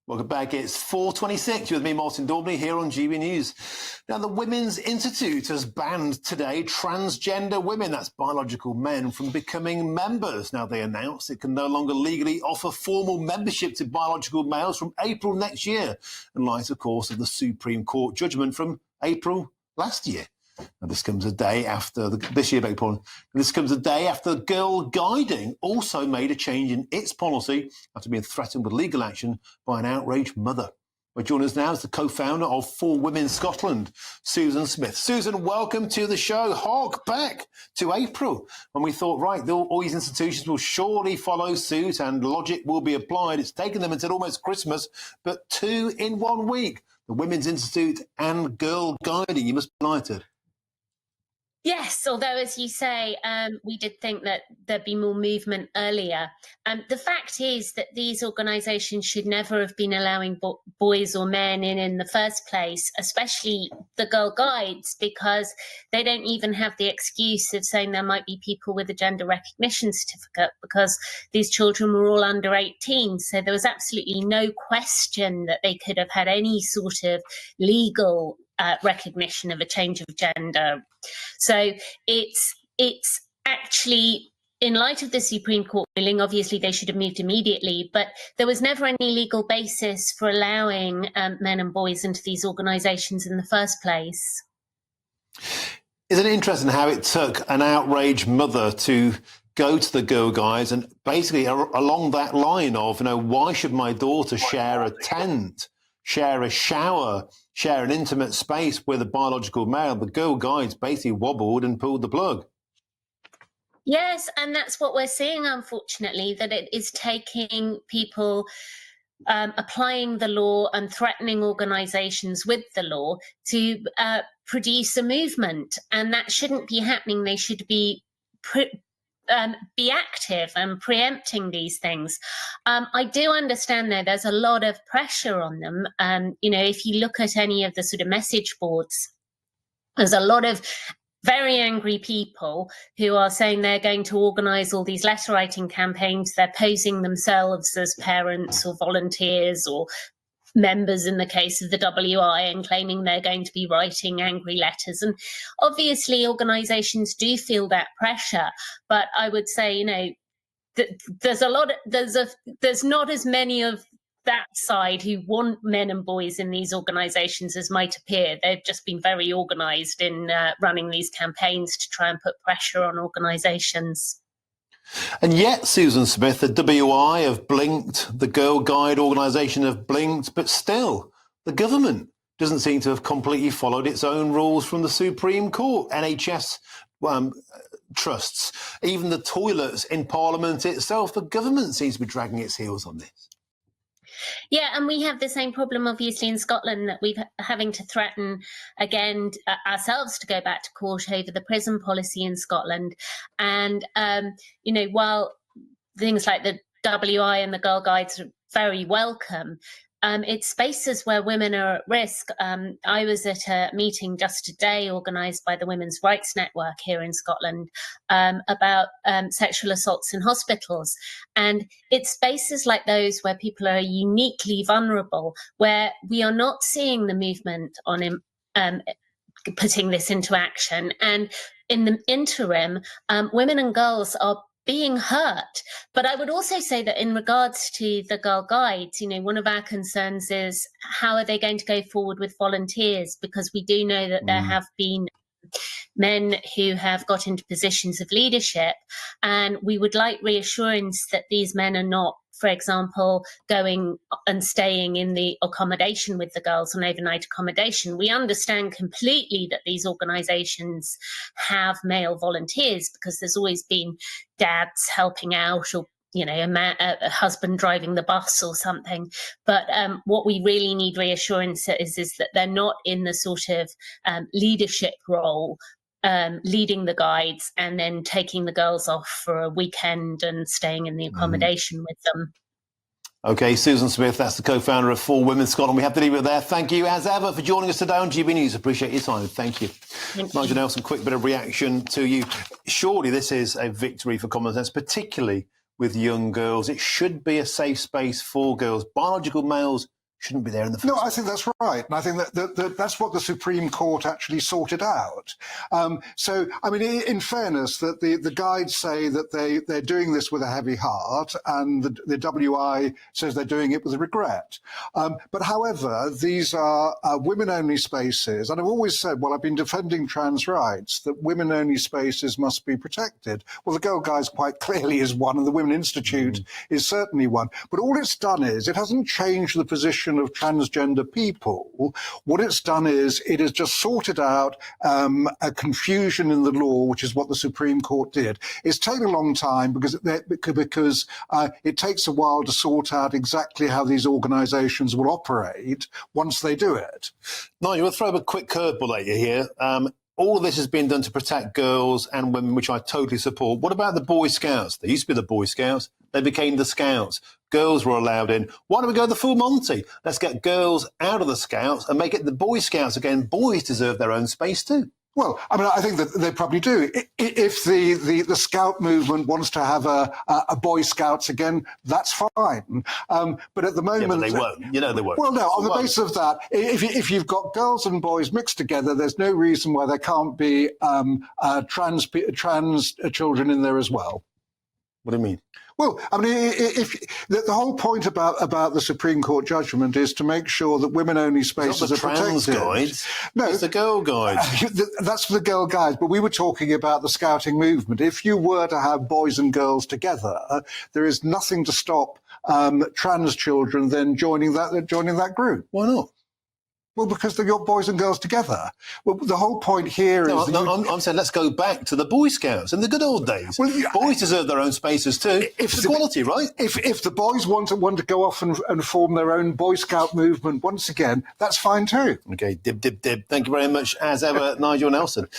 Welcome back. It's 4:26 with me, Martin Daubney, here on GB News. Now, the Women's Institute has banned today transgender women, that's biological men, from becoming members. Now, they announced it can no longer legally offer formal membership to biological males from April next year, in light, of course, of the Supreme Court judgment from April last year. Now, this comes a day after this year, this comes a day after Girl Guiding also made a change in its policy after being threatened with legal action by an outraged mother. Well, joining us now is the co-founder of 4 Women Scotland, Susan Smith. Susan, welcome to the show. Hark back to April when we thought, right, all these institutions will surely follow suit and logic will be applied. It's taken them until almost Christmas, but 2 in 1 week. The Women's Institute and Girl Guiding. You must be delighted. Yes, although, as you say, we did think that there'd be more movement earlier. The fact is that these organisations should never have been allowing boys or men in the first place, especially the Girl Guides, because they don't even have the excuse of saying there might be people with a gender recognition certificate, because these children were all under 18. So there was absolutely no question that they could have had any sort of legal recognition of a change of gender. So it's actually, in light of the Supreme Court ruling, obviously they should have moved immediately, but there was never any legal basis for allowing men and boys into these organisations in the first place. Isn't it interesting how it took an outraged mother to go to the Girl Guides and basically along that line of, why should my daughter share a tent, share a shower, share an intimate space with a biological male? The Girl Guides basically wobbled and pulled the plug. Yes, and that's what we're seeing, unfortunately, that it is taking people applying the law and threatening organisations with the law to produce a movement. And that shouldn't be happening. They should be active and preempting these things. I do understand, though, there's a lot of pressure on them. If you look at any of the sort of message boards, there's a lot of very angry people who are saying they're going to organise all these letter writing campaigns. They're posing themselves as parents or volunteers or members in the case of the WI and claiming they're going to be writing angry letters. And obviously organisations do feel that pressure, but I would say, there's not as many of that side who want men and boys in these organisations as might appear. They've just been very organised in running these campaigns to try and put pressure on organisations. And yet, Susan Smith, the WI have blinked, the Girl Guide organisation have blinked, but still, the government doesn't seem to have completely followed its own rules from the Supreme Court. NHS trusts, even the toilets in Parliament itself, the government seems to be dragging its heels on this. Yeah, and we have the same problem, obviously, in Scotland, that we're having to threaten again ourselves to go back to court over the prison policy in Scotland. And, while things like the WI and the Girl Guides are very welcome, it's spaces where women are at risk. I was at a meeting just today organised by the Women's Rights Network here in Scotland about sexual assaults in hospitals. And it's spaces like those where people are uniquely vulnerable, where we are not seeing the movement on putting this into action. And in the interim, women and girls are being hurt. But I would also say that in regards to the Girl Guides, one of our concerns is how are they going to go forward with volunteers? Because we do know that there have been men who have got into positions of leadership, and we would like reassurance that these men are not, for example, going and staying in the accommodation with the girls on overnight accommodation. We understand completely that these organisations have male volunteers because there's always been dads helping out, or a husband driving the bus or something. But what we really need reassurance is that they're not in the sort of leadership role, leading the guides and then taking the girls off for a weekend and staying in the accommodation with them. OK, Susan Smith, that's the co-founder of 4 Women Scotland. We have to leave it there. Thank you, as ever, for joining us today on GB News. Appreciate your time. Thank you. Nigel Nelson, quick bit of reaction to you. Surely this is a victory for common sense, particularly with young girls. It should be a safe space for girls. Biological males shouldn't be there in the first No, place. I think that's right. And I think that that's what the Supreme Court actually sorted out. So, I mean, in fairness, that the guides say that they're doing this with a heavy heart, and the WI says they're doing it with regret. But however, these are women-only spaces. And I've always said, well, I've been defending trans rights, that women-only spaces must be protected. Well, the Girl Guides quite clearly is one, and the Women Institute is certainly one. But all it's done is, it hasn't changed the position of transgender people. What it's done is it has just sorted out a confusion in the law, which is what the Supreme Court did. It's taken a long time because it takes a while to sort out exactly how these organisations will operate once they do it. Nigel, we'll throw a quick curveball at you here. All of this has been done to protect girls and women, which I totally support. What about the Boy Scouts? They used to be the Boy Scouts. They became the Scouts. Girls were allowed in. Why don't we go the full Monty? Let's get girls out of the Scouts and make it the Boy Scouts again. Boys deserve their own space too. Well, I mean, I think that they probably do. If the Scout movement wants to have a Boy Scouts again, that's fine. But at the moment... Yeah, but they won't. You know they won't. Well, no, on the basis of that, if you've got girls and boys mixed together, there's no reason why there can't be trans children in there as well. What do you mean? Well, I mean, if the whole point about the Supreme Court judgment is to make sure that women-only spaces are protected. Guides. No, it's the Girl Guides. That's for the Girl Guides. But we were talking about the Scouting movement. If you were to have boys and girls together, there is nothing to stop trans children then joining that group. Why not? Well, because they're your boys and girls together. Well, the whole point here is... I'm saying let's go back to the Boy Scouts in the good old days. Well, boys deserve their own spaces too. It's equality, right? If the boys want to go off and form their own Boy Scout movement once again, that's fine too. Okay, dib, dib, dib. Thank you very much, as ever, Nigel Nelson.